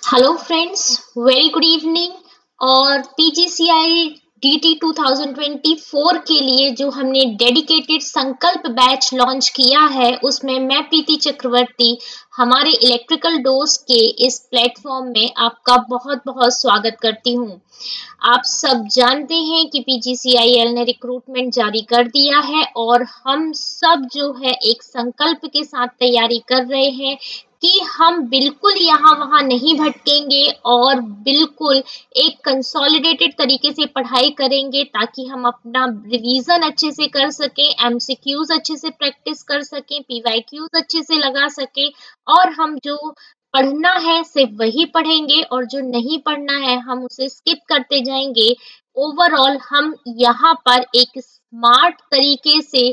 Hello friends, very good evening. और पीजीसीआई DT 2024 के लिए जो हमने डेडिकेटेड संकल्प बैच लॉन्च किया है, उसमें मैं प्रीति चक्रवर्ती हमारे इलेक्ट्रिकल डोज के इस प्लेटफॉर्म में आपका बहुत बहुत स्वागत करती हूँ। आप सब जानते हैं कि पीजीसीआईएल ने रिक्रूटमेंट जारी कर दिया है और हम सब जो है एक संकल्प के साथ तैयारी कर रहे हैं कि हम बिल्कुल यहाँ वहाँ नहीं भटकेंगे और बिल्कुल एक कंसोलिडेटेड तरीके से पढ़ाई करेंगे ताकि हम अपना रिवीजन अच्छे से कर सकें, एमसीक्यूज अच्छे से प्रैक्टिस कर सकें, पीवाईक्यूज अच्छे से लगा सकें और हम जो पढ़ना है सिर्फ वही पढ़ेंगे और जो नहीं पढ़ना है हम उसे स्किप करते जाएंगे। ओवरऑल हम यहाँ पर एक स्मार्ट तरीके से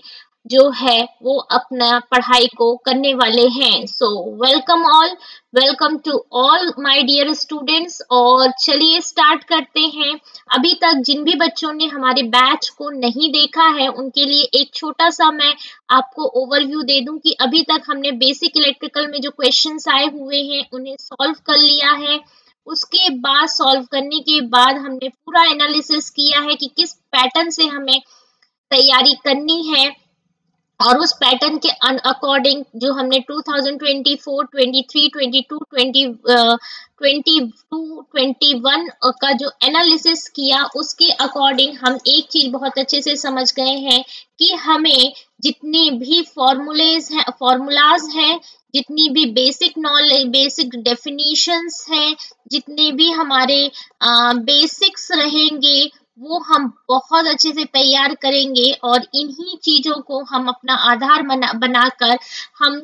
जो है वो अपना पढ़ाई को करने वाले हैं। So welcome all, welcome to all my dear students. और चलिए स्टार्ट करते हैं। अभी तक जिन भी बच्चों ने हमारे बैच को नहीं देखा है उनके लिए एक छोटा सा मैं आपको ओवरव्यू दे दूं कि अभी तक हमने बेसिक इलेक्ट्रिकल में जो क्वेश्चंस आए हुए हैं उन्हें सॉल्व कर लिया है। उसके बाद सॉल्व करने के बाद हमने पूरा एनालिसिस किया है कि किस पैटर्न से हमें तैयारी करनी है और उस पैटर्न के अकॉर्डिंग जो हमने 2024, 23, 22, 21 का जो एनालिसिस किया उसके अकॉर्डिंग हम एक चीज बहुत अच्छे से समझ गए हैं कि हमें जितने भी फॉर्मूलाज हैं, जितनी भी बेसिक नॉलेज, बेसिक डेफिनेशंस हैं, जितने भी हमारे बेसिक्स रहेंगे वो हम बहुत अच्छे से तैयार करेंगे और इन्हीं चीजों को हम अपना आधार बनाकर हम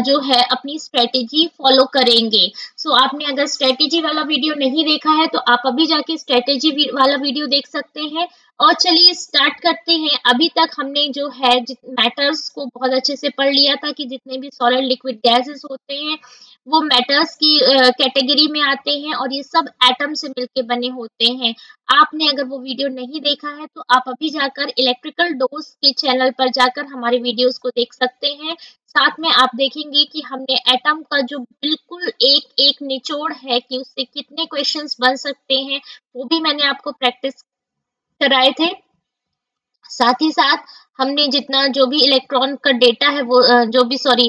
जो है अपनी स्ट्रेटेजी फॉलो करेंगे। सो आपने अगर स्ट्रेटेजी वाला वीडियो नहीं देखा है तो आप अभी जाके स्ट्रेटेजी वाला वीडियो देख सकते हैं। और चलिए स्टार्ट करते हैं। अभी तक हमने जो है मैटर्स को बहुत अच्छे से पढ़ लिया था कि जितने भी सॉलिड लिक्विड गैसेस होते हैं वो मैटर्स की कैटेगरी में आते हैं और ये सब एटम से मिलके बने होते हैं। आपने अगर वो वीडियो नहीं देखा है तो आप अभी जाकर इलेक्ट्रिकल डोज के चैनल पर जाकर हमारे वीडियोस को देख सकते हैं। साथ में आप देखेंगे कि हमने एटम का जो बिल्कुल एक एक निचोड़ है कि उससे कितने क्वेश्चंस बन सकते हैं वो भी मैंने आपको प्रैक्टिस कराए थे। साथ ही साथ हमने जितना जो भी इलेक्ट्रॉन का डेटा है वो जो भी सॉरी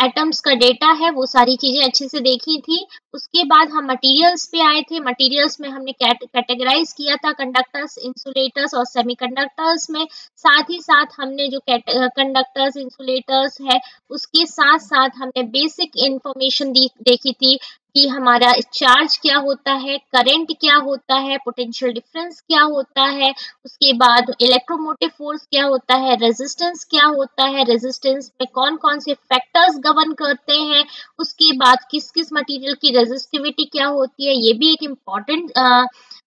एटम्स का डेटा है वो सारी चीजें अच्छे से देखी थी। उसके बाद हम मटेरियल्स पे आए थे। मटेरियल्स में हमने कैटेगराइज किया था कंडक्टर्स, इंसुलेटर्स और सेमीकंडक्टर्स में। साथ ही साथ हमने जो कंडक्टर्स, इंसुलेटर्स है उसके साथ साथ हमने बेसिक इंफॉर्मेशन देखी थी कि हमारा चार्ज क्या होता है, करंट क्या होता है, पोटेंशियल डिफरेंस क्या होता है, उसके बाद इलेक्ट्रोमोटिव फोर्स क्या होता है, रेजिस्टेंस क्या होता है, रेजिस्टेंस में कौन कौन से फैक्टर्स गवर्न करते हैं, उसके बाद किस किस मटेरियल की रेजिस्टिविटी क्या होती है, ये भी एक इम्पॉर्टेंट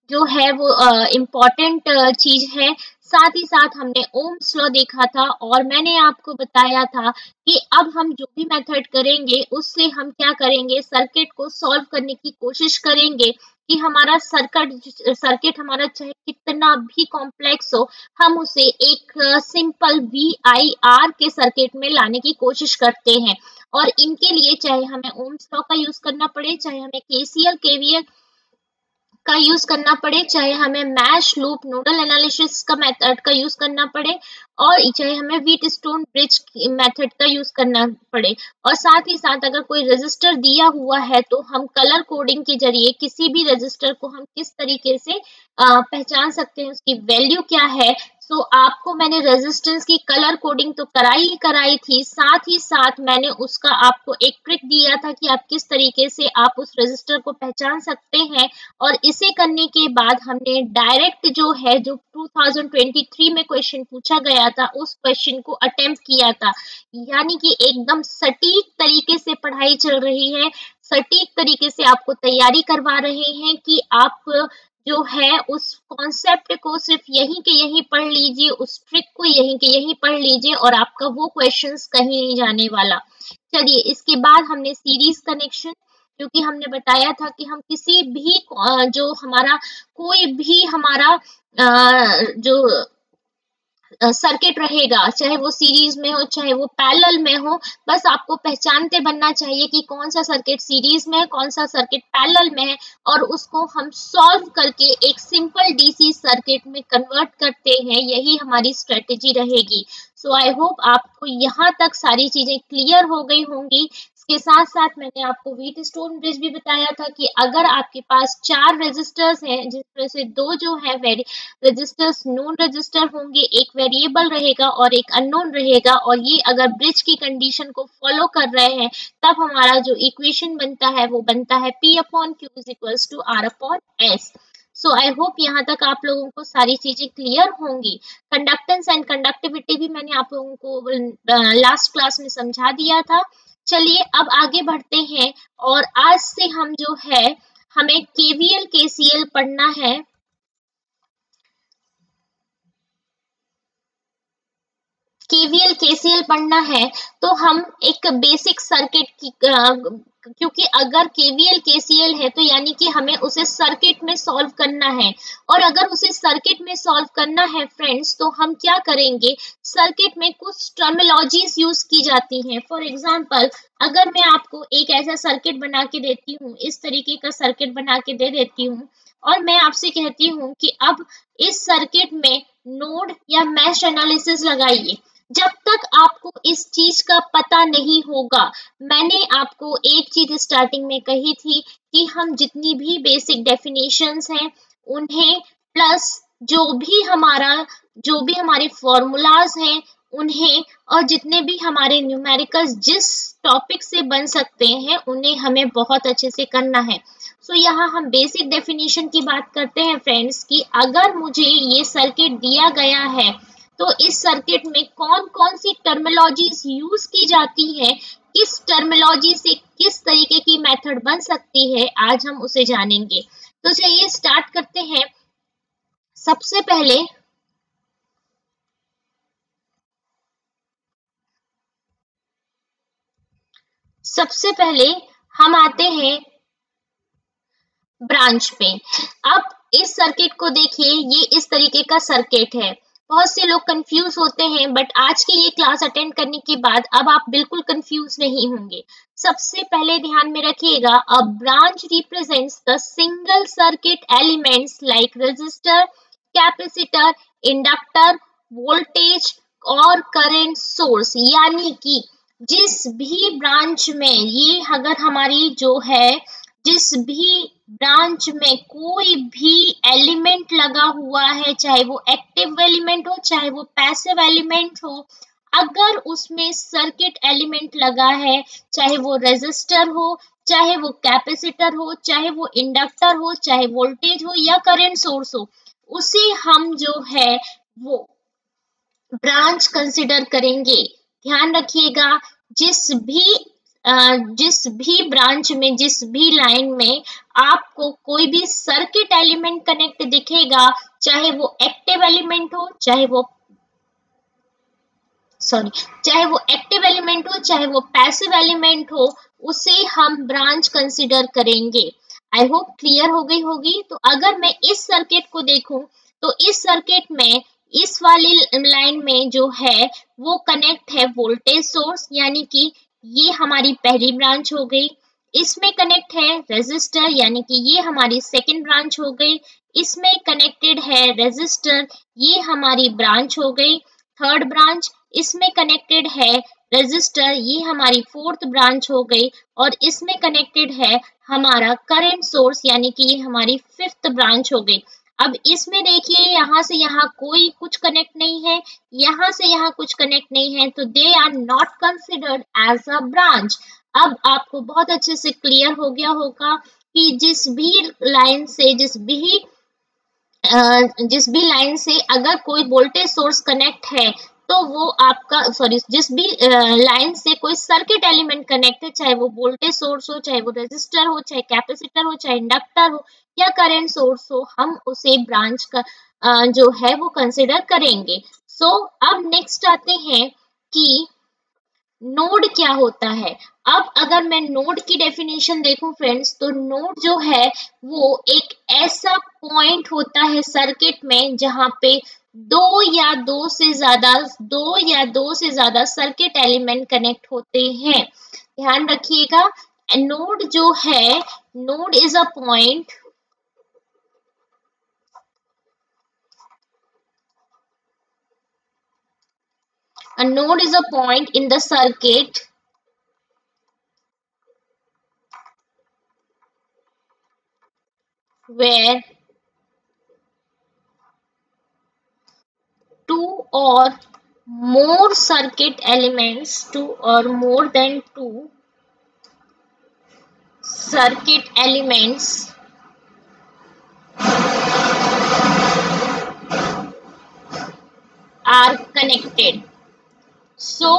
जो है वो इम्पॉर्टेंट चीज है। साथ ही साथ हमने ओम्स लॉ देखा था और मैंने आपको बताया था कि अब हम जो भी मेथड करेंगे उससे हम क्या करेंगे, सर्किट को सॉल्व करने की कोशिश करेंगे कि हमारा सर्किट हमारा चाहे कितना भी कॉम्प्लेक्स हो हम उसे एक सिंपल VIR के सर्किट में लाने की कोशिश करते हैं। और इनके लिए चाहे हमें ओम्स लॉ का यूज करना पड़े, चाहे हमें KCL KVL का यूज करना पड़े, चाहे हमें मैश लूप नोडल एनालिसिस का मेथड का यूज करना पड़े और चाहे हमें व्हीट स्टोन ब्रिज मेथड का यूज करना पड़े। और साथ ही साथ अगर कोई रेजिस्टर दिया हुआ है तो हम कलर कोडिंग के जरिए किसी भी रेजिस्टर को हम किस तरीके से पहचान सकते हैं, उसकी वैल्यू क्या है। सो आपको मैंने रेजिस्टेंस की कलर कोडिंग तो कराई थी, साथ ही साथ मैंने उसका आपको एक ट्रिक दिया था कि आप किस तरीके से आप उस रेजिस्टर को पहचान सकते हैं। और इसे करने के बाद हमने डायरेक्ट जो है जो 2023 में क्वेश्चन पूछा गया था उस क्वेश्चन को अटेम्प्ट किया था। यानी कि एकदम सटीक तरीके से पढ़ाई चल रही है, सटीक तरीके से आपको तैयारी करवा रहे हैं कि आप जो है उस कॉन्सेप्ट को सिर्फ यहीं के यहीं पढ़ लीजिए, उस ट्रिक को यहीं के यहीं पढ़ लीजिए और आपका वो क्वेश्चंस कहीं नहीं जाने वाला। चलिए इसके बाद हमने सीरीज कनेक्शन, क्योंकि हमने बताया था कि हम किसी भी जो हमारा कोई भी हमारा जो सर्किट रहेगा, चाहे वो सीरीज में हो चाहे वो पैरेलल में हो, बस आपको पहचानते बनना चाहिए कि कौन सा सर्किट सीरीज में है, कौन सा सर्किट पैरेलल में है, और उसको हम सॉल्व करके एक सिंपल डीसी सर्किट में कन्वर्ट करते हैं। यही हमारी स्ट्रेटेजी रहेगी। सो आई होप आपको यहाँ तक सारी चीजें क्लियर हो गई होंगी। इसके साथ साथ मैंने आपको व्हीट स्टोन ब्रिज भी बताया था कि अगर आपके पास 4 रेजिस्टर्स हैं, जिसमें से 2 जो है रजिस्टर्स नोन रजिस्टर होंगे, एक वेरिएबल रहेगा और एक अननोन रहेगा, और ये अगर ब्रिज की कंडीशन को फॉलो कर रहे हैं, तब हमारा जो इक्वेशन बनता है वो बनता है P upon Q is equals to R upon S। So I hope यहाँ तक आप लोगों को सारी चीजें क्लियर होंगी। कंडक्टेंस एंड कंडक्टिविटी भी मैंने आप लोगों को लास्ट क्लास में समझा दिया था। चलिए अब आगे बढ़ते हैं, और आज से हम जो है हमें KVL KCL पढ़ना है। KVL KCL पढ़ना है तो हम एक बेसिक सर्किट की क्योंकि अगर KVL KCL है तो यानी कि हमें उसे सर्किट में सॉल्व करना है, और अगर उसे सर्किट में सॉल्व करना है फ्रेंड्स, तो हम क्या करेंगे, सर्किट में कुछ टर्मिनोलॉजीज यूज की जाती हैं। फॉर एग्जांपल, अगर मैं आपको एक ऐसा सर्किट बना के देती हूँ, इस तरीके का सर्किट बना के दे देती हूँ, और मैं आपसे कहती हूँ कि अब इस सर्किट में नोड या मैश एनालिसिस लगाइए। जब तक आपको इस चीज का पता नहीं होगा, मैंने आपको एक चीज स्टार्टिंग में कही थी कि हम जितनी भी बेसिक डेफिनेशंस हैं उन्हें, प्लस जो भी हमारे फॉर्मूलाज हैं उन्हें, और जितने भी हमारे न्यूमेरिकल्स जिस टॉपिक से बन सकते हैं उन्हें हमें बहुत अच्छे से करना है। सो यहाँ हम बेसिक डेफिनेशन की बात करते हैं फ्रेंड्स, कि अगर मुझे ये सर्किट दिया गया है तो इस सर्किट में कौन कौन सी टर्मिनोलॉजीज यूज की जाती है, किस टर्मिनोलॉजी से किस तरीके की मेथड बन सकती है, आज हम उसे जानेंगे। तो चलिए स्टार्ट करते हैं। सबसे पहले हम आते हैं ब्रांच पे। अब इस सर्किट को देखिए, ये इस तरीके का सर्किट है। बहुत से लोग कंफ्यूज होते हैं, बट आज की ये क्लास अटेंड करने के बाद अब आप बिल्कुल कंफ्यूज नहीं होंगे। सबसे पहले ध्यान में रखिएगा, a branch represents the single circuit elements like resistor, capacitor, inductor, voltage और करंट सोर्स। यानी कि जिस भी ब्रांच में ये अगर हमारी जो है, जिस भी ब्रांच में कोई भी एलिमेंट लगा हुआ है, चाहे वो एक्टिव एलिमेंट हो चाहे वो पैसिव एलिमेंट हो, अगर उसमें सर्किट एलिमेंट लगा है, चाहे वो रेजिस्टर हो, चाहे वो कैपेसिटर हो, चाहे वो इंडक्टर हो, चाहे वोल्टेज हो या करंट सोर्स हो, उसे हम जो है वो ब्रांच कंसिडर करेंगे। ध्यान रखिएगा, जिस भी ब्रांच में, जिस भी लाइन में आपको कोई भी सर्किट एलिमेंट कनेक्ट दिखेगा, चाहे वो एक्टिव एलिमेंट हो चाहे वो एक्टिव एलिमेंट हो चाहे वो पैसिव एलिमेंट हो, उसे हम ब्रांच कंसिडर करेंगे। आई होप क्लियर हो गई होगी। तो अगर मैं इस सर्किट को देखूं, तो इस सर्किट में इस वाली लाइन में जो है वो कनेक्ट है वोल्टेज सोर्स, यानी कि ये हमारी पहली ब्रांच हो गई। इसमें कनेक्ट है रेजिस्टर, यानी कि ये हमारी सेकंड ब्रांच हो गई। इसमें कनेक्टेड है रेजिस्टर, ये हमारी ब्रांच हो गई थर्ड ब्रांच। इसमें कनेक्टेड है रेजिस्टर, ये हमारी फोर्थ ब्रांच हो गई, और इसमें कनेक्टेड है हमारा करंट सोर्स, यानी कि ये हमारी फिफ्थ ब्रांच हो गई। अब इसमें देखिए, यहाँ से यहाँ कोई कुछ कनेक्ट नहीं है, यहाँ से यहाँ कुछ कनेक्ट नहीं है, तो they are not considered as a branch. अब आपको बहुत अच्छे से क्लियर हो गया होगा कि जिस भी लाइन से अगर कोई वोल्टेज सोर्स कनेक्ट है, तो वो आपका जिस भी लाइन से कोई सर्किट एलिमेंट कनेक्ट है, चाहे वो वोल्टेज सोर्स हो, चाहे वो रेजिस्टर हो, चाहे कैपेसिटर हो, चाहे इंडक्टर हो या करंट सोर्स हो, हम उसे ब्रांच का जो है वो कंसिडर करेंगे। सो अब नेक्स्ट आते हैं कि नोड क्या होता है। अब अगर मैं नोड की डेफिनेशन देखूं फ्रेंड्स, तो नोड जो है वो एक ऐसा पॉइंट होता है सर्किट में जहां पे दो या दो से ज्यादा सर्किट एलिमेंट कनेक्ट होते हैं। ध्यान रखिएगा, नोड जो है, node is a point in the circuit where two or more circuit elements, two or more than two circuit elements are connected। सो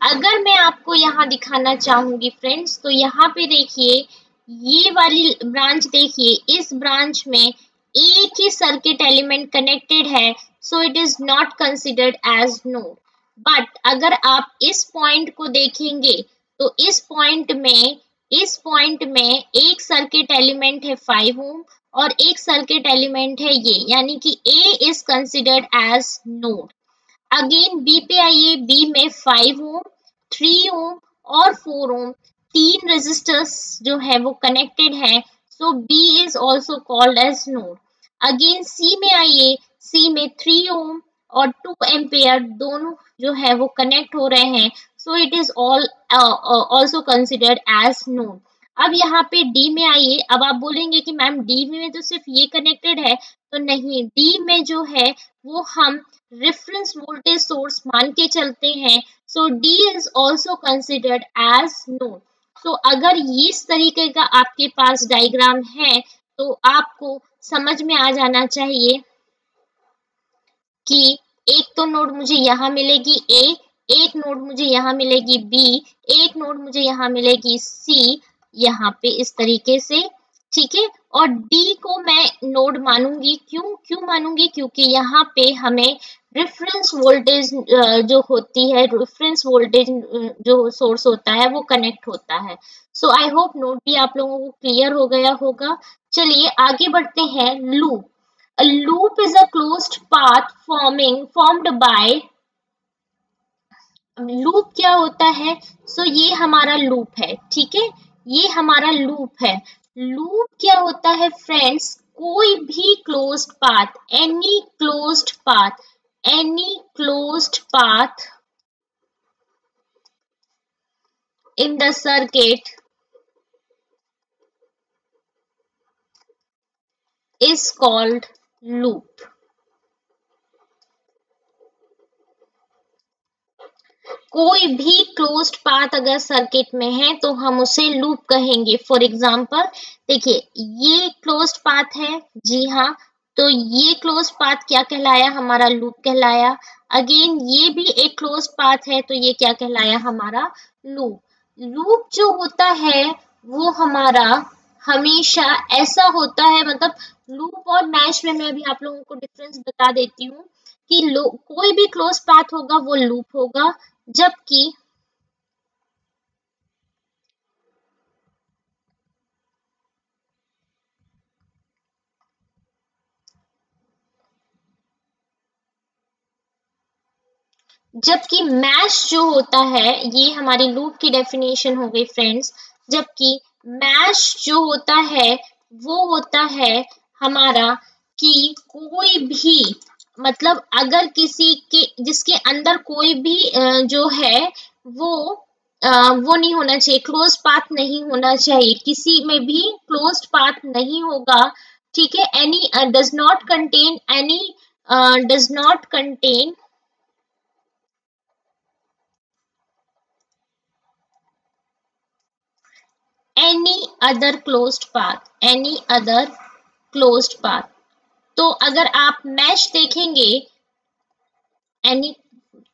अगर मैं आपको यहाँ दिखाना चाहूंगी फ्रेंड्स, तो यहाँ पे देखिए, ये वाली ब्रांच देखिए, इस ब्रांच में एक ही सर्किट एलिमेंट कनेक्टेड है, so it is not considered as node. But अगर आप इस पॉइंट को देखेंगे, तो इस पॉइंट में एक सर्किट एलिमेंट है 5 ओम और एक सर्किट एलिमेंट है ये, यानी कि A is considered as node. Again B पे आइए, बी में 5 ओम, 3 ओम और 4 ओम, तीन रेजिस्टर्स जो है वो कनेक्टेड है, so B is also called as node. Again C में आइए, सी में 3 ओम और 2 एम्पेयर दोनों जो है वो कनेक्ट हो रहे हैं, so it is also considered as node. अब यहाँ पे डी में आइए, अब आप बोलेंगे कि मैम डी में तो सिर्फ ये कनेक्टेड है, तो नहीं, डी में जो है वो हम रेफरेंस वोल्टेज सोर्स मान के चलते हैं, so D is also considered as node. So अगर इस तरीके का आपके पास डायग्राम है, तो आपको समझ में आ जाना चाहिए कि एक तो नोड मुझे यहाँ मिलेगी ए, एक नोड मुझे यहाँ मिलेगी बी, एक नोड मुझे यहाँ मिलेगी सी, यहाँ पे इस तरीके से, ठीक है। और डी को मैं नोड मानूंगी, क्यों मानूंगी, क्योंकि यहाँ पे हमें रेफरेंस वोल्टेज जो होती है, रेफरेंस वोल्टेज जो सोर्स होता है वो कनेक्ट होता है। सो आई होप नोड भी आप लोगों को क्लियर हो गया होगा। चलिए आगे बढ़ते हैं। Loop, a loop is a closed path formed by, loop क्या होता है, सो ये हमारा लूप है, ठीक है, ये हमारा लूप है। लूप क्या होता है फ्रेंड्स, कोई भी closed path, any closed path in the circuit is called loop। कोई भी क्लोज्ड पाथ अगर सर्किट में है तो हम उसे लूप कहेंगे। फॉर एग्जांपल देखिए, ये क्लोज्ड पाथ है, जी हाँ, तो ये क्लोज्ड पाथ क्या कहलाया, हमारा लूप कहलाया। अगेन ये भी एक क्लोज्ड पाथ है, तो ये क्या कहलाया, हमारा लूप। लूप जो होता है वो हमारा हमेशा ऐसा होता है, मतलब लूप और मैश में मैं अभी आप लोगों को डिफरेंस बता देती हूँ कि कोई भी क्लोज पाथ होगा वो लूप होगा, जबकि मैश जो होता है, ये हमारी लूप की डेफिनेशन हो गई फ्रेंड्स। जबकि मैश जो होता है वो होता है हमारा कि कोई भी, मतलब अगर किसी के, जिसके अंदर कोई भी जो है वो वो नहीं होना चाहिए, क्लोज पाथ नहीं होना चाहिए, किसी में भी क्लोज्ड पाथ नहीं होगा, ठीक है। Any does not contain any does not contain any other closed path। तो अगर आप मैश देखेंगे एनी,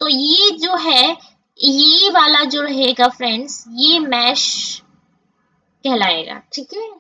तो ये जो है, ये वाला जो रहेगा फ्रेंड्स, ये मैश कहलाएगा, ठीक है।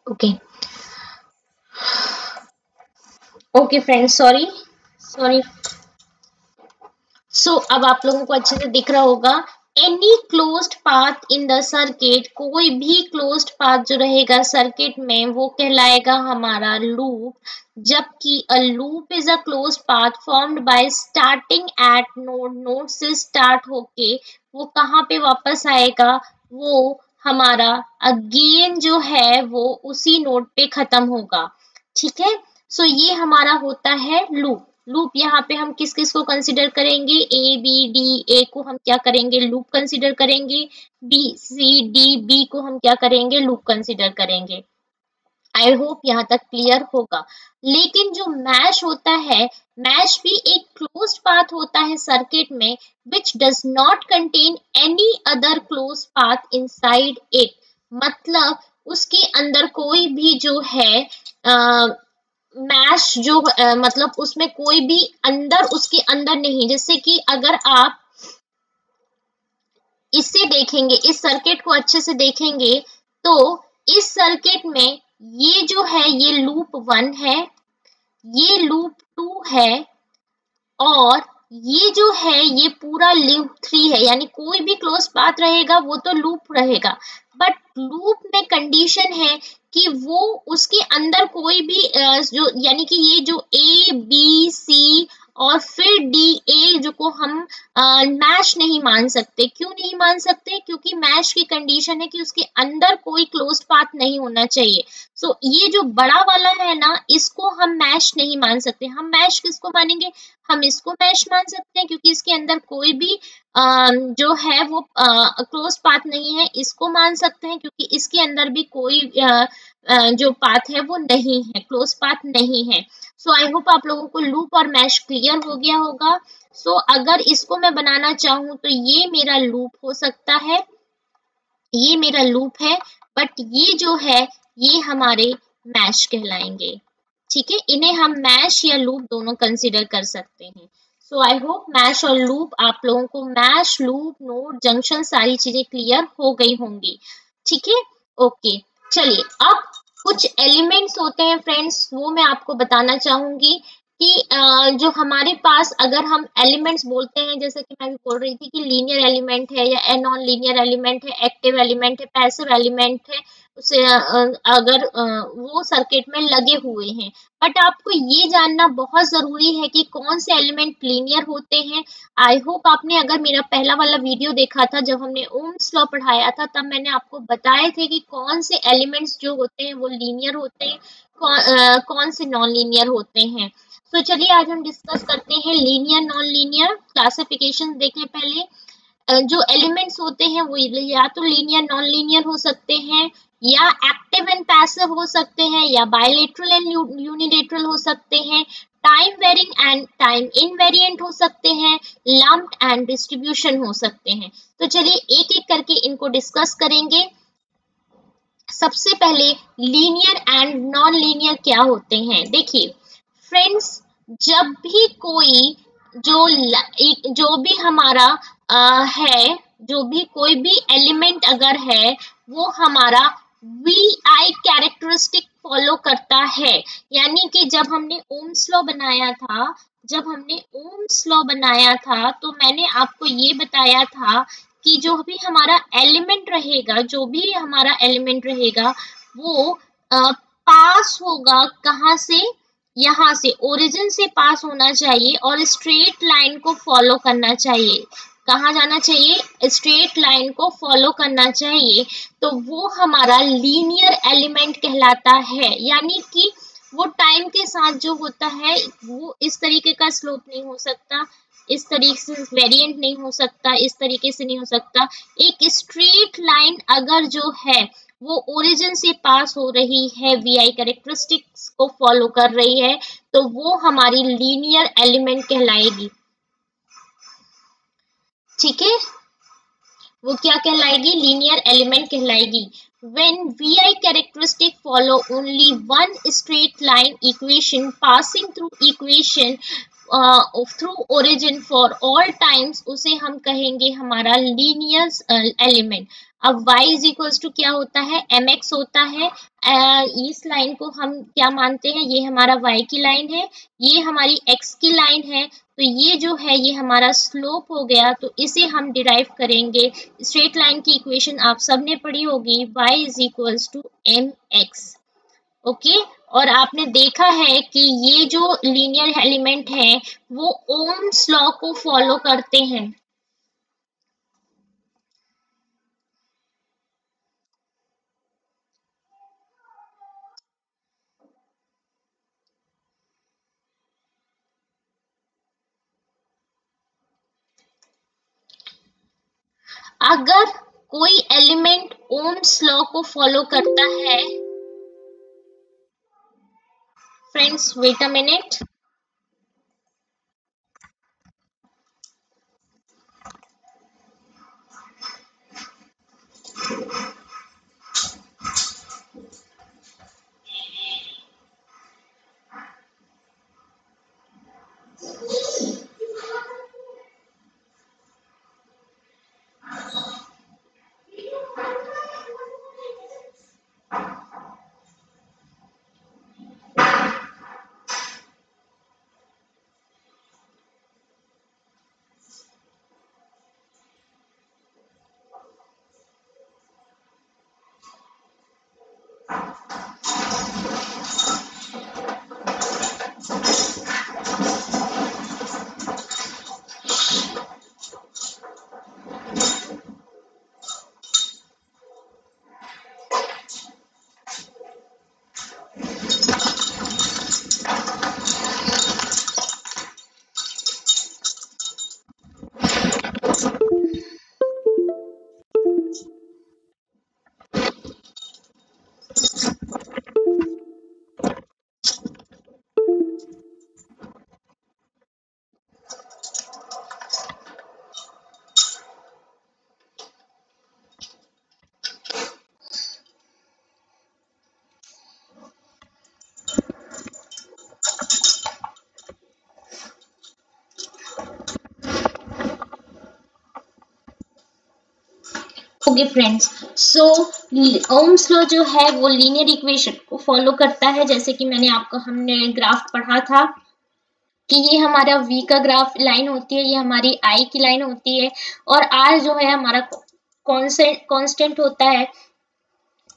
Okay okay friends, sorry sorry. So अब आप लोगों को अच्छे से दिख रहा होगा। Any closed path in the circuit, कोई भी क्लोज्ड पाथ जो रहेगा सर्किट में वो कहलाएगा हमारा लूप। जबकि a loop is a closed path formed by starting at node, node से स्टार्ट होके वो कहाँ पे वापस आएगा, वो हमारा अगेन जो है वो उसी नोड पे खत्म होगा। ठीक है, सो ये हमारा होता है लूप। लूप यहाँ पे हम किस किस को कंसिडर करेंगे, ए बी डी, ए को हम क्या करेंगे, लूप कंसिडर करेंगे। बी सी डी, बी को हम क्या करेंगे, लूप कंसिडर करेंगे। आई होप यहाँ तक क्लियर होगा। लेकिन जो मैश होता है, मैश भी एक क्लोज्ड पाथ होता है सर्किट में, which does not contain any other close path inside it. मतलब उसके अंदर कोई भी जो है मैश जो मतलब उसमें कोई भी अंदर, उसके अंदर नहीं। जैसे कि अगर आप इसे देखेंगे, इस सर्किट को अच्छे से देखेंगे, तो इस सर्किट में ये जो है ये लूप 1 है, ये लूप 2 है, और ये जो है ये पूरा लूप 3 है। यानी कोई भी क्लोज पाथ रहेगा वो तो लूप रहेगा, बट लूप में कंडीशन है कि वो उसके अंदर कोई भी जो यानी कि ये जो ए बी सी और फिर डी ए जो को हम मैश नहीं मान सकते। क्यों नहीं मान सकते, क्योंकि मैश की कंडीशन है कि उसके अंदर कोई क्लोज पाथ नहीं होना चाहिए। सो ये जो बड़ा वाला है ना, इसको हम मैश नहीं मान सकते। हम मैश किसको मानेंगे, हम इसको मैश मान सकते हैं क्योंकि इसके अंदर कोई भी जो है वो क्लोज पाथ नहीं है। इसको मान सकते हैं क्योंकि इसके अंदर भी कोई जो पाथ है वो नहीं है, क्लोज पाथ नहीं है। सो आई होप आप लोगों को लूप और मैश क्लियर हो गया होगा। सो अगर इसको मैं बनाना चाहूँ तो ये मेरा लूप हो सकता है, ये मेरा लूप है, बट ये जो है ये हमारे मैश कहलाएंगे। ठीक है, इन्हें हम मैश या लूप दोनों कंसिडर कर सकते हैं। सो आई होप मैश और लूप, आप लोगों को मैश, लूप, नोड, जंक्शन सारी चीजें क्लियर हो गई होंगी। ठीक है, ओके। चलिए अब कुछ एलिमेंट्स होते हैं फ्रेंड्स, वो मैं आपको बताना चाहूंगी कि जो हमारे पास अगर हम एलिमेंट्स बोलते हैं, जैसे कि मैं भी बोल रही थी कि लीनियर एलिमेंट है या नॉन लीनियर एलिमेंट है, एक्टिव एलिमेंट है, पैसिव एलिमेंट है, उसे अगर वो सर्किट में लगे हुए हैं। बट आपको ये जानना बहुत जरूरी है कि कौन से एलिमेंट लीनियर होते हैं। आई होप आपने अगर मेरा पहला वाला वीडियो देखा था जब हमने ओम्स लॉ पढ़ाया था, तब मैंने आपको बताए थे कि कौन से एलिमेंट्स जो होते हैं वो लीनियर होते हैं, कौन से नॉन लीनियर होते हैं। तो चलिए आज हम डिस्कस करते हैं लीनियर नॉन लीनियर क्लासिफिकेशन। देख ले पहले, जो एलिमेंट्स होते हैं वो या तो लीनियर नॉन लीनियर हो सकते हैं, या एक्टिव एंड पैसिव हो सकते हैं, या बायलेटरल एंड यूनिलेटरल हो सकते हैं, time varying and time invariant हो सकते हैं, लम्प्ड एंड डिस्ट्रीब्यूशन हो सकते हैं। तो चलिए एक एक करके इनको डिस्कस करेंगे। सबसे पहले लीनियर एंड नॉन लीनियर क्या होते हैं। देखिए फ्रेंड्स, जब भी कोई जो भी हमारा है, जो भी कोई भी एलिमेंट अगर है वो हमारा वी आई कैरेक्टरिस्टिक फॉलो करता है। यानी कि जब हमने ओम्स लॉ बनाया था, तो मैंने आपको ये बताया था कि जो भी हमारा एलिमेंट रहेगा वो पास होगा कहाँ से, यहाँ से ओरिजिन से पास होना चाहिए और स्ट्रेट लाइन को फॉलो करना चाहिए। कहाँ जाना चाहिए, स्ट्रेट लाइन को फॉलो करना चाहिए। तो वो हमारा लीनियर एलिमेंट कहलाता है। यानी कि वो टाइम के साथ जो होता है वो इस तरीके का स्लोप नहीं हो सकता, इस तरीके से वेरिएंट नहीं हो सकता, इस तरीके से नहीं हो सकता। एक स्ट्रेट लाइन अगर जो है वो ओरिजिन से पास हो रही है, वीआई कैरेक्टरिस्टिक्स को फॉलो कर रही है, तो वो हमारी लीनियर एलिमेंट कहलाएगी। ठीक है, वो क्या कहलाएगी, लीनियर एलिमेंट कहलाएगी। When VI characteristic follow only one straight line equation passing through equation through origin for all times, उसे हम कहेंगे हमारा लीनियर एलिमेंट। अब y इज इक्वल्स टू क्या होता है, mx होता है। इस लाइन को हम क्या मानते हैं, ये हमारा y की लाइन है, ये हमारी x की लाइन है, तो ये जो है ये हमारा स्लोप हो गया। तो इसे हम डिराइव करेंगे, स्ट्रेट लाइन की इक्वेशन आप सबने पढ़ी होगी, y is equals to mx। Okay, और आपने देखा है कि ये जो लीनियर एलिमेंट है वो ओम्स लॉ को फॉलो करते हैं। अगर कोई एलिमेंट ओम्स लॉ को फॉलो करता है, friends wait a minute, okay friends, so Ohm's law जो है वो लीनियर इक्वेशन को फॉलो करता है, जैसे कि हमने ग्राफ पढ़ा था कि ये हमारा v का ग्राफ लाइन होती है, ये हमारी i की लाइन होती है, और r जो है हमारा कांस्टेंट होता है।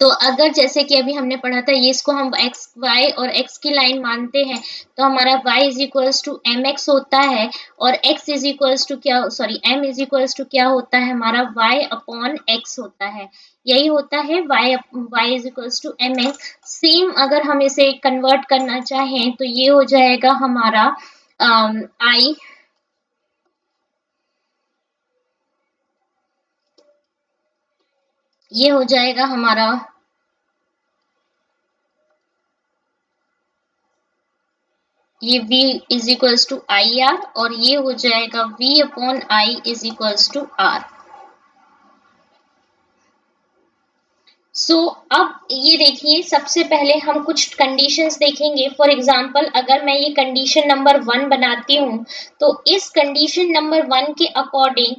तो अगर जैसे कि अभी हमने पढ़ा था, ये इसको हम x y और x की लाइन मानते हैं, तो हमारा y is equals to mx होता है, और x इज इक्वल्स टू क्या, sorry m is equals to क्या होता है, हमारा y अपॉन x होता है। यही होता है y is equals to mx। Same अगर हम इसे कन्वर्ट करना चाहें तो ये हो जाएगा हमारा I, ये हो जाएगा हमारा ये v is equals to I R, और ये हो जाएगा v upon I is equals to R. अब ये देखिए, सबसे पहले हम कुछ कंडीशंस देखेंगे। फॉर एग्जांपल, अगर मैं ये कंडीशन नंबर 1 बनाती हूँ, तो इस कंडीशन नंबर 1 के अकॉर्डिंग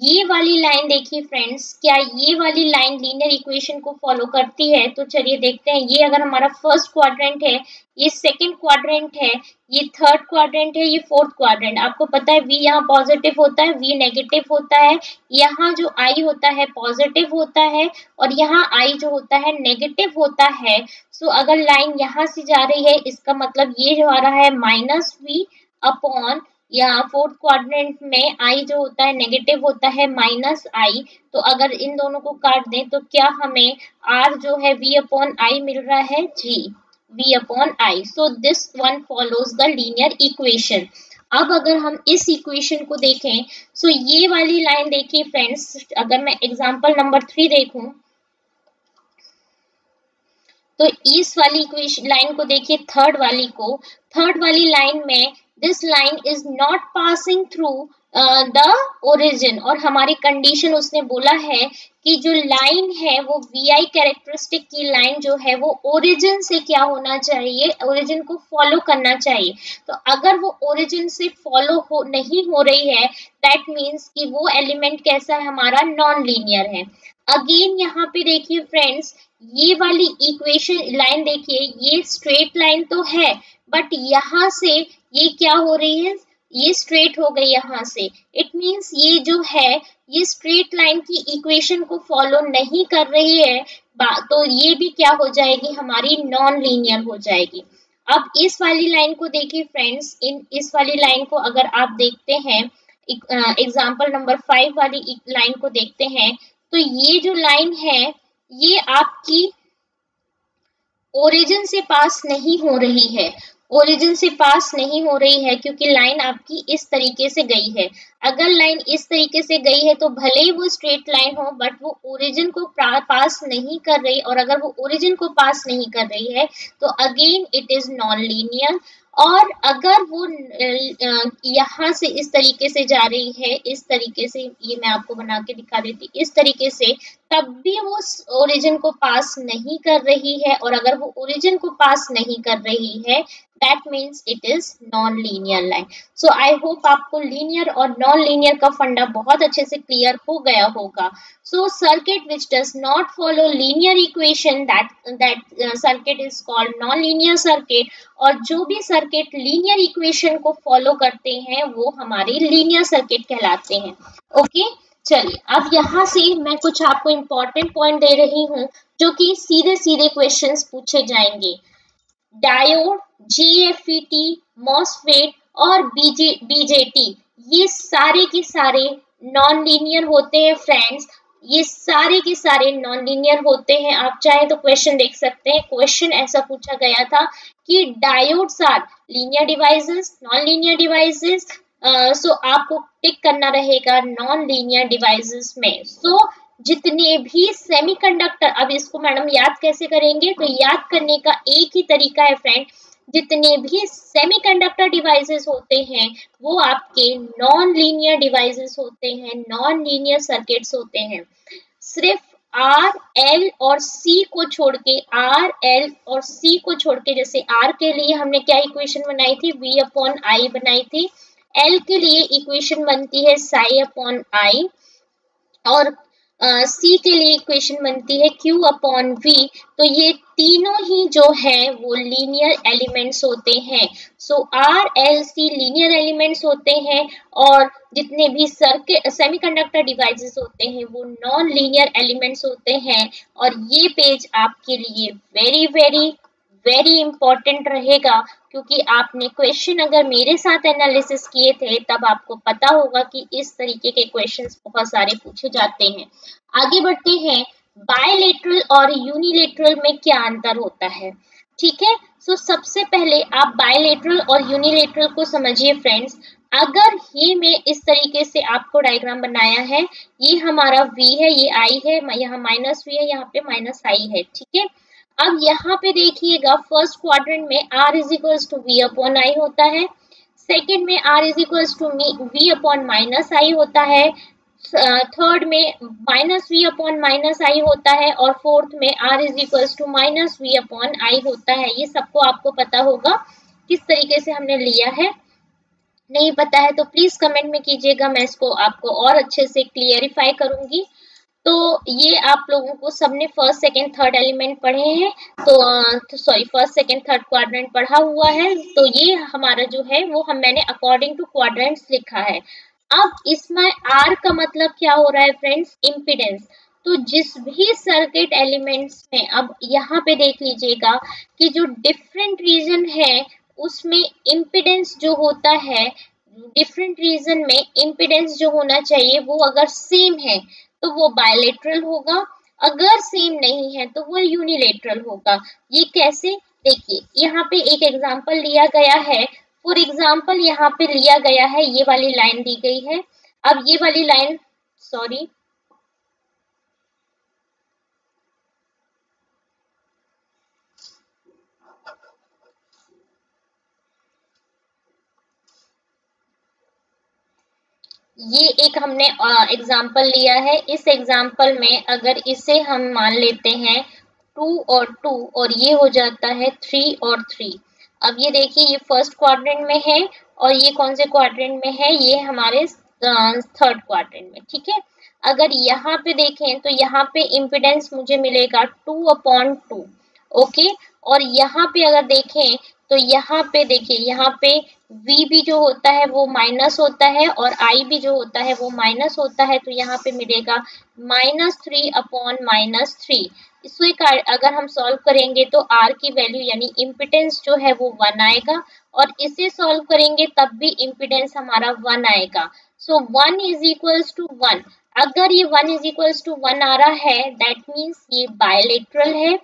ये वाली लाइन देखिए फ्रेंड्स, क्या ये वाली लाइन लीनियर इक्वेशन को फॉलो करती है? तो चलिए देखते हैं। ये अगर हमारा फर्स्ट क्वाड्रेंट है, ये सेकंड क्वाड्रेंट है, ये थर्ड क्वाड्रेंट है, ये फोर्थ क्वाड्रेंट। आपको पता है v यहाँ पॉजिटिव होता है, v नेगेटिव होता है, यहाँ जो i होता है पॉजिटिव होता है, और यहाँ i जो होता है नेगेटिव होता है। सो अगर लाइन यहाँ से जा रही है, इसका मतलब ये जो आ रहा है माइनस v अपॉन, या फोर्थ क्वाड्रेंट में i जो होता है नेगेटिव होता है माइनस i। तो अगर इन दोनों को काट दें तो क्या हमें r जो है v अपॉन i मिल रहा है? जी, v upon i। So this one follows the linear equation. अब अगर हम इस इक्वेशन को देखें, सो ये वाली लाइन देखिए फ्रेंड्स, अगर मैं एग्जांपल नंबर 3 देखूं, तो इस वाली इक्वेशन लाइन को देखिए, थर्ड वाली लाइन में this line is not passing through the origin, और हमारी कंडीशन उसने बोला है कि जो लाइन है वो वी कैरेक्टरिस्टिक की लाइन जो है वो ओरिजिन से क्या होना चाहिए, ओरिजिन को फॉलो करना चाहिए। तो अगर वो ओरिजिन से फॉलो हो नहीं हो रही है, दैट मीन्स कि वो एलिमेंट कैसा है, हमारा नॉन लीनियर है। अगेन यहाँ पे देखिए फ्रेंड्स, ये वाली इक्वेशन लाइन देखिए, ये स्ट्रेट लाइन तो है, बट यहाँ से ये क्या हो रही है, ये स्ट्रेट हो गई यहाँ से। इट मीन्स ये जो है ये स्ट्रेट लाइन की इक्वेशन को फॉलो नहीं कर रही है, तो ये भी क्या हो जाएगी, हमारी नॉन लीनियर हो जाएगी। अब इस वाली लाइन को देखिए फ्रेंड्स, इस वाली लाइन को अगर आप देखते हैं, एग्जाम्पल नंबर 5 वाली लाइन को देखते हैं, तो ये जो लाइन है ये आपकी ओरिजिन से पास नहीं हो रही है, ओरिजिन से पास नहीं हो रही है क्योंकि लाइन आपकी इस तरीके से गई है। अगर लाइन इस तरीके से गई है तो भले ही वो स्ट्रेट लाइन हो, बट वो ओरिजिन को पास नहीं कर रही, और अगर वो ओरिजिन को पास नहीं कर रही है तो again it is non linear. और अगर वो यहाँ से इस तरीके से जा रही है, इस तरीके से, ये मैं आपको बना के दिखा देती, इस तरीके से, तब भी वो ओरिजिन को पास नहीं कर रही है, और अगर वो ओरिजिन को पास नहीं कर रही है, that means it is non linear line. So I hope आपको लीनियर और नॉन लीनियर का फंडा बहुत अच्छे से क्लियर हो गया होगा। सो circuit which does not follow linear equation, that circuit is called non linear circuit, और जो भी सर्किट लीनियर इक्वेशन को फॉलो करते हैं वो हमारे लीनियर सर्किट कहलाते हैं। ओके, चलिए अब यहाँ से मैं कुछ आपको इम्पोर्टेंट पॉइंट दे रही हूँ जो कि सीधे सीधे क्वेश्चंस पूछे जाएंगे। डायोड, जीएफईटी, मॉसफेट और बीजेटी, ये सारे के सारे नॉन लीनियर होते हैं फ्रेंड्स, ये सारे के सारे नॉन लीनियर होते हैं। आप चाहे तो क्वेश्चन देख सकते हैं, क्वेश्चन ऐसा पूछा गया था कि diodes are linear devices, non linear devices, so आपको टिक करना रहेगा नॉन लीनियर डिवाइसेस में। सो जितने भी सेमीकंडक्टर, अब इसको मैडम याद कैसे करेंगे, तो याद करने का एक ही तरीका है फ्रेंड, जितने भी सेमीकंडक्टर डिवाइसेस होते हैं वो आपके नॉन लीनियर डिवाइसेस होते हैं, नॉन लीनियर सर्किट्स होते हैं। सिर्फ आर, एल और सी को छोड़ के, आर, एल और सी को छोड़ के, जैसे आर के लिए हमने क्या इक्वेशन बनाई थी, वी अपॉन आई बनाई थी, एल के लिए इक्वेशन बनती है साई अपॉन आई, और सी के लिए इक्वेशन बनती है Q अपॉन V। तो ये तीनों ही जो है वो लीनियर एलिमेंट्स होते हैं। सो R, L, C linear elements होते हैं, और जितने भी सर्किट सेमीकंडक्टर डिवाइसेस होते हैं वो नॉन लीनियर एलिमेंट्स होते हैं। और ये पेज आपके लिए वेरी वेरी वेरी इंपॉर्टेंट रहेगा, क्योंकि आपने क्वेश्चन अगर मेरे साथ एनालिसिस किए थे तब आपको पता होगा कि इस तरीके के क्वेश्चंस बहुत सारे पूछे जाते हैं। आगे बढ़ते हैं, बायलेटरल और यूनिलेटरल में क्या अंतर होता है। ठीक है, सो सबसे पहले आप बायलेटरल और यूनिलेटरल को समझिए फ्रेंड्स। अगर ये मैं इस तरीके से आपको डायग्राम बनाया है, ये हमारा V है, ये I है, यहाँ माइनस V है, यहाँ पे माइनस I है। ठीक है, अब यहाँ पे देखिएगा फर्स्ट क्वाड्रेंट में R is equals to V upon I होता है, सेकेंड में R is equals to V upon minus I होता है, थर्ड में minus V upon minus I होता है, और फोर्थ में R is equals to minus V upon I होता है। ये सबको आपको पता होगा किस तरीके से हमने लिया है। नहीं पता है तो प्लीज कमेंट में कीजिएगा, मैं इसको आपको और अच्छे से क्लियरिफाई करूंगी। तो ये आप लोगों को सबने फर्स्ट सेकंड थर्ड एलिमेंट पढ़े हैं, तो sorry first second third quadrant पढ़ा हुआ है, तो ये हमारा जो है वो मैंने अकॉर्डिंग टू क्वाड्रेंट्स लिखा है। अब इसमें आर का मतलब क्या हो रहा है फ्रेंड्स, इम्पिडेंस। तो जिस भी सर्किट एलिमेंट्स में, अब यहाँ पे देख लीजिएगा कि जो डिफरेंट रीजन है उसमें इम्पिडेंस जो होता है, डिफरेंट रीजन में इम्पिडेंस जो होना चाहिए वो अगर सेम है तो वो बायलेटरल होगा, अगर सेम नहीं है तो वो यूनिलेटरल होगा। ये कैसे, देखिए यहाँ पे एक एग्जांपल लिया गया है। फॉर एग्जांपल यहाँ पे लिया गया है, ये वाली लाइन दी गई है। अब ये वाली लाइन, सॉरी ये एक हमने एग्जाम्पल लिया है। इस एग्जाम्पल में अगर इसे हम मान लेते हैं 2 और 2 और ये हो जाता है 3 और 3। अब ये देखिए ये फर्स्ट क्वाड्रेंट में है और ये कौन से क्वाड्रेंट में है, ये हमारे थर्ड क्वाड्रेंट में। ठीक है, अगर यहाँ पे देखें तो यहाँ पे इम्पिडेंस मुझे मिलेगा 2/2। ओके, और यहाँ पे अगर देखें तो यहाँ पे देखिए, यहाँ पे v भी जो होता है वो माइनस होता है और i भी जो होता है वो माइनस होता है, तो यहाँ पे मिलेगा -3/-3। इसको एक अगर हम सॉल्व करेंगे तो r की वैल्यू यानी इम्पिडेंस जो है वो 1 आएगा, और इसे सॉल्व करेंगे तब भी इम्पिडेंस हमारा 1 आएगा। सो 1 इज इक्वल्स टू 1। अगर ये 1 इज इक्वल्स टू 1 आ रहा है दैट मीन्स ये बायलेटरल है।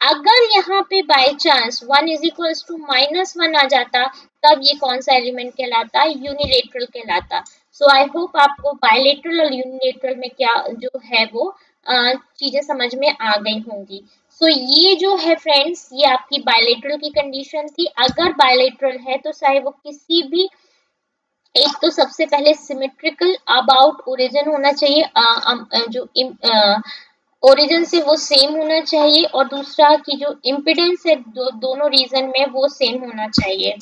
अगर यहाँ पे by chance 1 is equals to -1 आ जाता तब ये कौन सा एलिमेंट कहलाता, यूनिलेटरल कहलाता। सो आई होप आपको बायलेटरल और यूनिलेटरल में क्या जो है वो चीजें समझ में आ गई होंगी। सो ये जो है फ्रेंड्स, ये आपकी बायलेटरल की कंडीशन थी। अगर बायलेटरल है तो चाहे वो किसी भी एक, तो सबसे पहले सिमेट्रिकल अबाउट ओरिजिन होना चाहिए, जो ओरिजिन से वो सेम होना चाहिए, और दूसरा कि जो इम्पिडेंस है दोनों रीजन में वो सेम होना चाहिए।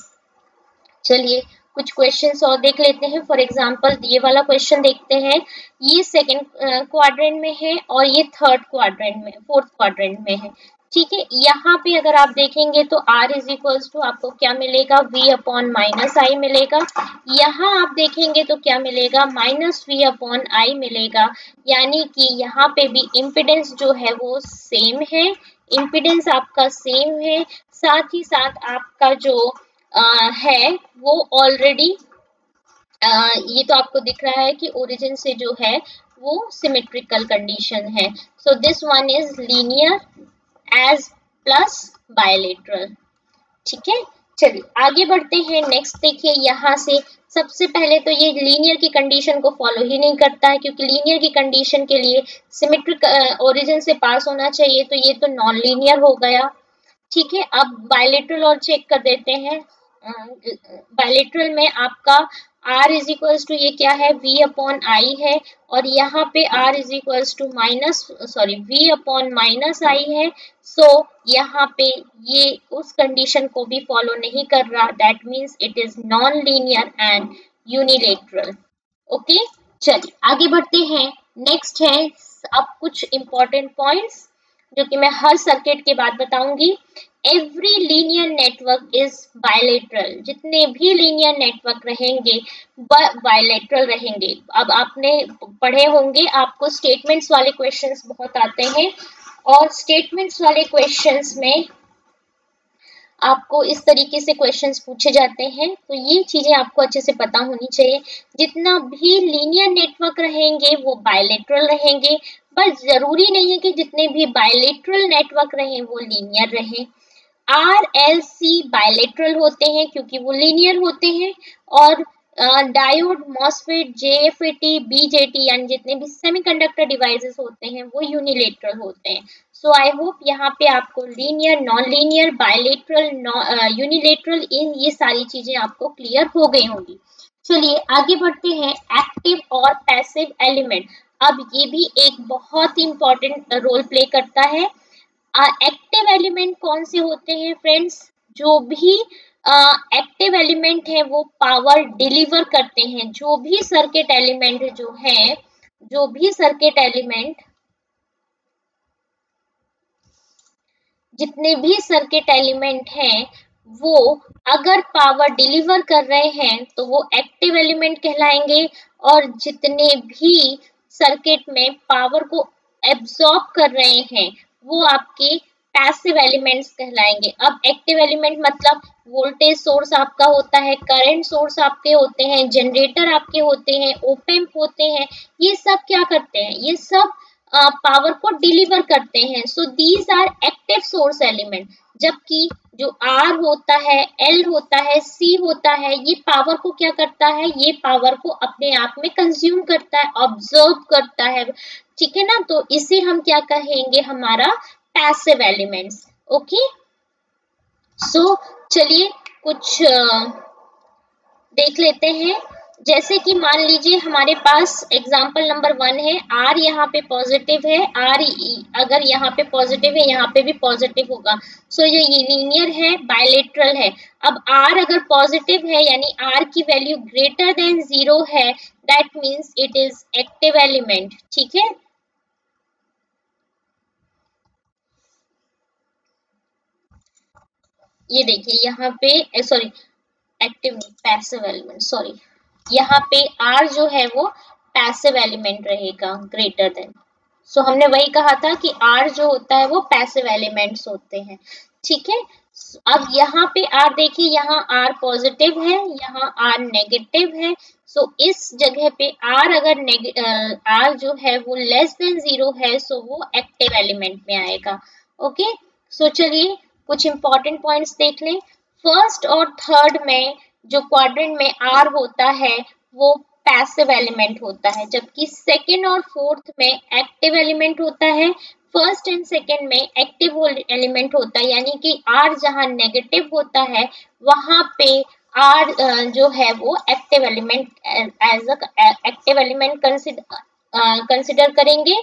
चलिए कुछ क्वेश्चंस और देख लेते हैं। फॉर एग्जांपल ये वाला क्वेश्चन देखते हैं। ये सेकंड क्वाड्रेंट में है और ये थर्ड क्वाड्रेंट में, फोर्थ क्वाड्रेंट में है। ठीक है, यहाँ पे अगर आप देखेंगे तो r इज इक्वल्स टू आपको क्या मिलेगा, v/-i मिलेगा। यहाँ आप देखेंगे तो क्या मिलेगा, -v/i मिलेगा। यानी कि यहाँ पे भी इम्पिडेंस जो है वो सेम है, इम्पिडेंस आपका सेम है, साथ ही साथ आपका जो है वो ऑलरेडी ये तो आपको दिख रहा है कि ओरिजिन से जो है वो सिमेट्रिकल कंडीशन है। So this one is linear as plus bilateral. ठीक है, चलिए आगे बढ़ते हैं। नेक्स्ट देखिए, यहाँ से सबसे पहले तो ये लीनियर की कंडीशन को फॉलो ही नहीं करता है, क्योंकि लीनियर की कंडीशन के लिए सिमेट्रिक ओरिजिन से पास होना चाहिए, तो ये तो नॉन लीनियर हो गया। ठीक है, अब बायलेटरल और चेक कर देते हैं। बायलेटरल में आपका r इज इक्वल्स टू ये क्या है, v/i है, और यहाँ पे r is equals to v/-i है। सो यहाँ पे ये उस कंडीशन को भी फॉलो नहीं कर रहा, that means it is non linear and unilateral. Okay, चलिए आगे बढ़ते हैं। नेक्स्ट है अब कुछ इंपॉर्टेंट पॉइंट्स जो कि मैं हर सर्किट के बाद बताऊंगी। Every linear network is bilateral. जितने भी लीनियर नेटवर्क रहेंगे बायलेटरल रहेंगे। अब आपने पढ़े होंगे, आपको स्टेटमेंट्स वाले क्वेश्चंस बहुत आते हैं, और स्टेटमेंट्स वाले क्वेश्चंस में आपको इस तरीके से क्वेश्चंस पूछे जाते हैं, तो ये चीजें आपको अच्छे से पता होनी चाहिए। जितना भी लीनियर नेटवर्क रहेंगे वो बायलेटरल रहेंगे, बस जरूरी नहीं है कि जितने भी बायलेटरल नेटवर्क रहें वो लीनियर रहें। RLC बायलेटरल होते हैं क्योंकि वो लीनियर होते हैं, और डायोड, मॉसफेट, JFET, BJT यानी जितने भी सेमीकंडक्टर डिवाइसेस होते हैं वो यूनिलेटरल होते हैं। सो आई होप यहाँ पे आपको linear, non linear, bilateral, unilateral, इन ये सारी चीजें आपको क्लियर हो गई होंगी। चलिए आगे बढ़ते हैं। एक्टिव और पैसिव एलिमेंट, अब ये भी एक बहुत इंपॉर्टेंट रोल प्ले करता है। एक्टिव एलिमेंट कौन से होते हैं फ्रेंड्स, जो भी एक्टिव एलिमेंट है वो पावर डिलीवर करते हैं। जो भी सर्किट एलिमेंट जो है, जो भी सर्किट एलिमेंट, जितने भी सर्किट एलिमेंट हैं वो अगर पावर डिलीवर कर रहे हैं तो वो एक्टिव एलिमेंट कहलाएंगे, और जितने भी सर्किट में पावर को एब्जॉर्ब कर रहे हैं वो आपके पैसिव एलिमेंट्स कहलाएंगे। अब एक्टिव एलिमेंट मतलब वोल्टेज सोर्स आपका होता है, करंट सोर्स आपके होते हैं, जनरेटर आपके होते हैं, ओपैम्प होते हैं। ये सब क्या करते हैं, ये सब पावर को डिलीवर करते हैं। So these are active source element. जबकि जो R होता है, L होता है, C होता है, ये पावर को क्या करता है, ये पावर को अपने आप में कंज्यूम करता है, ऑब्जर्व करता है। ठीक है ना, तो इसे हम क्या कहेंगे, हमारा पैसिव एलिमेंट्स। ओके, सो चलिए कुछ देख लेते हैं। जैसे कि मान लीजिए हमारे पास एग्जाम्पल नंबर 1 है, आर यहाँ पे पॉजिटिव है, आर अगर यहाँ पे पॉजिटिव है यहाँ पे भी पॉजिटिव होगा, सो ये लीनियर है, बायलेटरल है। अब आर अगर पॉजिटिव है यानी आर की वैल्यू ग्रेटर देन 0 है, that means it is active element. ठीक है, ये देखिए यहाँ पे सॉरी, एक्टिव नहीं, पैसिव एलिमेंट, सॉरी, यहाँ पे आर जो है वो पैसिव एलिमेंट रहेगा ग्रेटर देन। सो हमने वही कहा था कि आर जो होता है वो पैसिव एलिमेंट्स होते हैं। ठीक है, अब यहाँ पे आर देखिए, यहाँ आर पॉजिटिव है, यहाँ आर नेगेटिव है। सो इस जगह पे आर अगर आर जो है वो लेस देन 0 है, सो वो एक्टिव एलिमेंट में आएगा। ओके, सो चलिए कुछ इंपॉर्टेंट पॉइंट्स देख लें। फर्स्ट और थर्ड में जो क्वाड्रेंट में आर होता है वो पैसिव एलिमेंट होता है, जबकि सेकंड और फोर्थ में एक्टिव एलिमेंट होता है। फर्स्ट एंड सेकंड में एक्टिव एलिमेंट होता है, यानी कि आर जहां नेगेटिव होता है वहां पे आर जो है वो active element as active element consider करेंगे।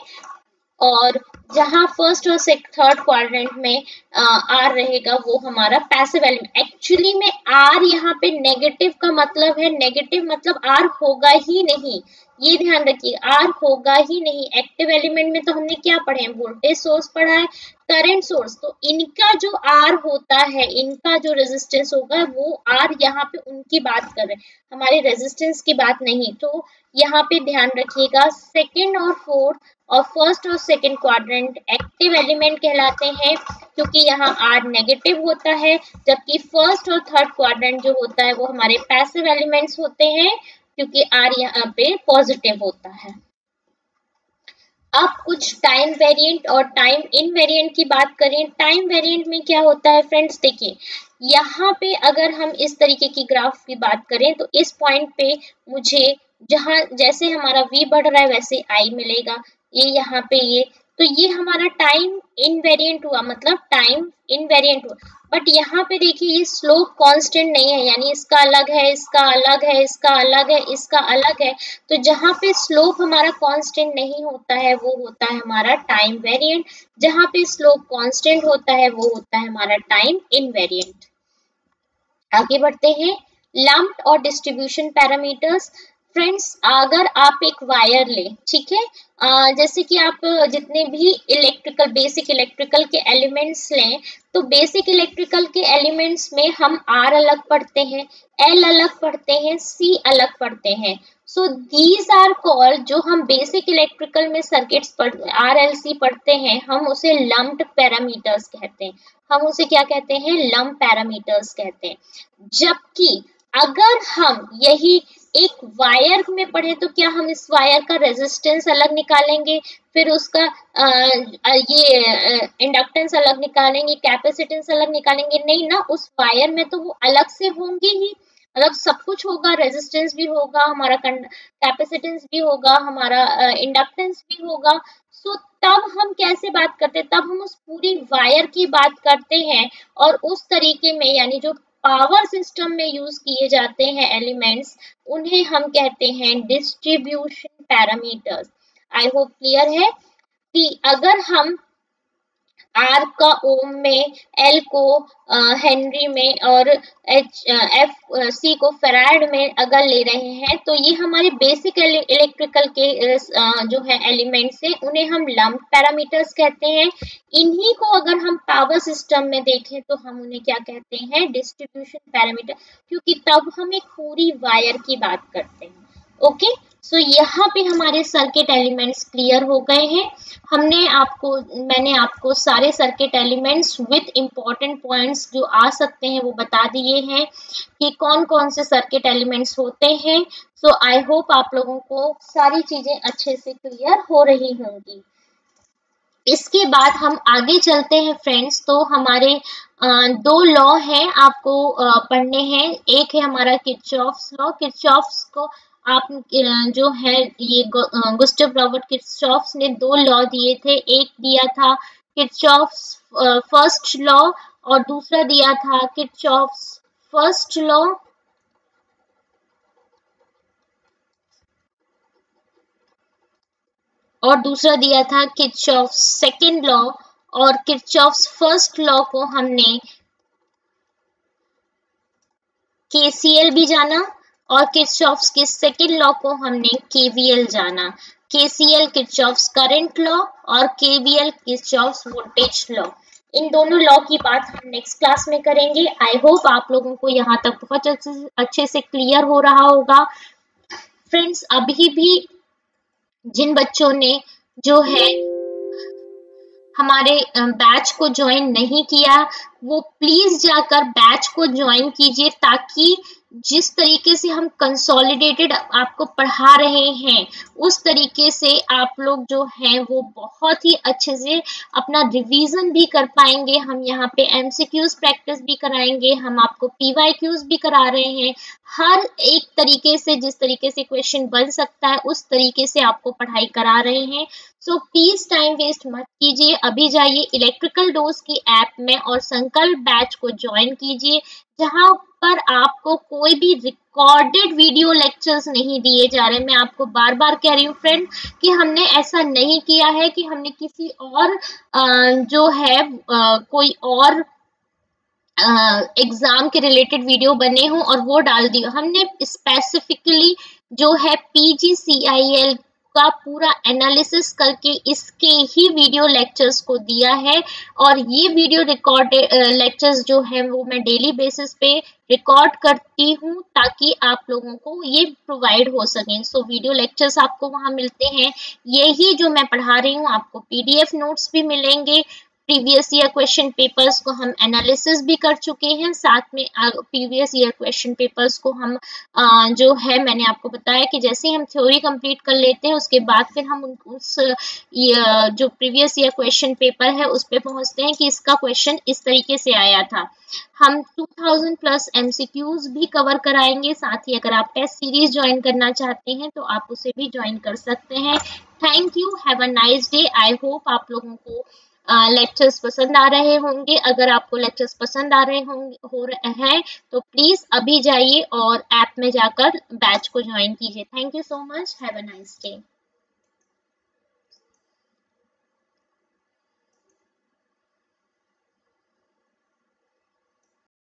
और जहां फर्स्ट और थर्ड क्वाड्रेंट में आर रहेगा वो हमारा पैसिव एलिमेंट। एक्चुअली में आर यहाँ पे नेगेटिव का मतलब है, नेगेटिव मतलब आर होगा ही नहीं, ये ध्यान रखिए, आर होगा ही नहीं। एक्टिव एलिमेंट में तो हमने क्या पढ़े हैं, वोल्टेज सोर्स पढ़ा है, करंट सोर्स, तो इनका जो आर होता है, इनका जो रेजिस्टेंस होगा वो आर, यहाँ पे उनकी बात कर रहे हैं, हमारे रेजिस्टेंस की बात नहीं। तो यहाँ पे ध्यान रखिएगा, सेकेंड और फोर्थ और फर्स्ट और सेकंड क्वाड्रेंट एक्टिव एलिमेंट कहलाते हैं, क्योंकि यहाँ आर नेगेटिव होता है, जबकि फर्स्ट और थर्ड क्वाड्रेंट जो होता है वो हमारे पैसिव एलिमेंट्स होते हैं, क्योंकि आर यहाँ पे पॉजिटिव होता है। अब कुछ टाइम वेरिएंट और टाइम इनवेरिएंट की बात करें। टाइम वेरिएंट में क्या होता है फ्रेंड्स, देखिए यहाँ पे अगर हम इस तरीके की ग्राफ की बात करें तो इस पॉइंट पे मुझे जहां जैसे हमारा v बढ़ रहा है वैसे i मिलेगा, ये यहाँ पे ये, तो ये हमारा टाइम इनवेरिएंट हुआ, मतलब टाइम इनवेरिएंट हुआ। बट यहाँ पे देखिए ये स्लोप कांस्टेंट नहीं है, यानी इसका अलग है, इसका अलग है, इसका अलग है, इसका अलग है। तो जहाँ पे स्लोप हमारा कांस्टेंट नहीं होता है वो होता है हमारा टाइम वेरिएंट, जहाँ पे स्लोप कांस्टेंट होता है वो होता है हमारा टाइम इनवेरिएंट। आगे बढ़ते हैं, लंप्ड और डिस्ट्रीब्यूशन पैरामीटर्स। फ्रेंड्स अगर आप एक वायर लें, ठीक है, जैसे कि आप जितने भी इलेक्ट्रिकल, बेसिक इलेक्ट्रिकल के एलिमेंट्स लें, तो बेसिक इलेक्ट्रिकल के एलिमेंट्स में हम आर अलग पढ़ते हैं, एल अलग पढ़ते हैं, सी अलग पढ़ते हैं। सो दीज आर कॉल्ड, जो हम बेसिक इलेक्ट्रिकल में सर्किट्स आर एल सी पढ़ते हैं, हम उसे लम्प्ड पैरामीटर्स कहते हैं, हम उसे क्या कहते हैं, लम्प पैरामीटर्स कहते हैं। जबकि अगर हम यही एक वायर में पढ़े तो क्या हम इस वायर का रेजिस्टेंस अलग निकालेंगे, फिर उसका ये इंडक्टेंस अलग निकालेंगे, कैपेसिटेंस अलग निकालेंगे? नहीं ना, उस वायर में तो वो अलग से होंगे ही, मतलब सब कुछ होगा, रेजिस्टेंस भी होगा, हमारा कैपेसिटेंस भी होगा, हमारा इंडक्टेंस भी होगा। सो तब हम कैसे बात करते हैं, तब हम उस पूरी वायर की बात करते हैं, और उस तरीके में यानी जो पावर सिस्टम में यूज किए जाते हैं एलिमेंट्स, उन्हें हम कहते हैं distribution parameters. I hope clear है कि अगर हम आर का ओम में, एल को हेनरी में और एफ सी को फैराड में अगर ले रहे हैं, तो ये हमारे बेसिक इलेक्ट्रिकल के जो है एलिमेंट्स है, उन्हें हम लम्प पैरामीटर्स कहते हैं। इन्हीं को अगर हम पावर सिस्टम में देखें तो हम उन्हें क्या कहते हैं, डिस्ट्रीब्यूशन पैरामीटर, क्योंकि तब हम एक पूरी वायर की बात करते हैं। ओके, सो यहाँ पे हमारे सर्किट एलिमेंट्स क्लियर हो गए हैं। मैंने आपको सारे circuit elements with important points जो आ सकते हैं वो बता दिए हैं कि कौन कौन से सर्किट एलिमेंट्स होते हैं। सो आई होप आप लोगों को सारी चीजें अच्छे से क्लियर हो रही होंगी। इसके बाद हम आगे चलते हैं फ्रेंड्स, तो हमारे दो लॉ हैं आपको पढ़ने हैं। एक है हमारा किरचॉफ्स लॉ। किरचॉफ्स को आप जो है ये गुस्टाव रॉबर्ट किरचॉफ्स ने दो लॉ दिए थे, एक दिया था किरचॉफ्स फर्स्ट लॉ और दूसरा दिया था किरचॉफ्स फर्स्ट लॉ और दूसरा दिया था किरचॉफ सेकंड लॉ, और किरचॉफ्स फर्स्ट लॉ को हमने केसीएल भी जाना, और किरचॉफ्स के सेकंड लॉ को हमने केवीएल जाना। केसीएल किरचॉफ्स करंट लॉ और केवीएल किरचॉफ्स वोल्टेज लॉ। इन दोनों लॉ की बात हम नेक्स्ट क्लास में करेंगे। आई होप आप लोगों को यहाँ तक बहुत अच्छे से क्लियर हो रहा होगा। फ्रेंड्स, अभी भी जिन बच्चों ने जो है हमारे बैच को ज्वाइन नहीं किया, वो प्लीज जाकर बैच को ज्वाइन कीजिए, ताकि जिस तरीके से हम कंसोलिडेटेड आपको पढ़ा रहे हैं उस तरीके से आप लोग जो हैं वो बहुत ही अच्छे से अपना रिवीजन भी कर पाएंगे। हम यहाँ पे एमसीक्यूज प्रैक्टिस भी कराएंगे, हम आपको पीवाईक्यूज भी करा रहे हैं। हर एक तरीके से जिस तरीके से क्वेश्चन बन सकता है उस तरीके से आपको पढ़ाई करा रहे हैं। सो प्लीज टाइम वेस्ट मत कीजिए, अभी जाइए इलेक्ट्रिकल डोज की ऐप में और संकल्प बैच को ज्वाइन कीजिए, जहां पर आपको कोई भी रिकॉर्डेड वीडियो लेक्चर्स नहीं दिए जा रहे। मैं आपको बार बार कह रही हूँ फ्रेंड कि हमने ऐसा नहीं किया है कि हमने किसी और जो है कोई और एग्जाम के रिलेटेड वीडियो बने हो और वो डाल दिया। हमने स्पेसिफिकली जो है पीजीसीआईएल का पूरा एनालिसिस करके इसके ही वीडियो लेक्चर्स को दिया है, और ये वीडियो रिकॉर्ड लेक्चर्स जो है वो मैं डेली बेसिस पे रिकॉर्ड करती हूँ ताकि आप लोगों को ये प्रोवाइड हो सके। सो वीडियो लेक्चर्स आपको वहां मिलते हैं, यही जो मैं पढ़ा रही हूँ आपको पीडीएफ नोट्स भी मिलेंगे। प्रीवियस ईयर क्वेश्चन पेपर्स को हम एनालिसिस भी कर चुके हैं, साथ में प्रीवियस ईयर क्वेश्चन पेपर्स को हम जो है मैंने आपको बताया कि जैसे ही हम थ्योरी कंप्लीट कर लेते हैं उसके बाद फिर हम उस जो प्रीवियस ईयर क्वेश्चन पेपर है उस पे पहुंचते हैं कि इसका क्वेश्चन इस तरीके से आया था। हम 2000 प्लस एमसीक्यूज भी कवर कराएंगे, साथ ही अगर आप टेस्ट सीरीज ज्वाइन करना चाहते हैं तो आप उसे भी ज्वाइन कर सकते हैं। Thank you, have a nice day. I hope आप लोगों को लेक्चर्स पसंद आ रहे होंगे। अगर आपको लेक्चर्स पसंद आ रहे हो रहे हैं तो प्लीज अभी जाइए और ऐप में जाकर बैच को ज्वाइन कीजिए। Thank you so much, have a nice day.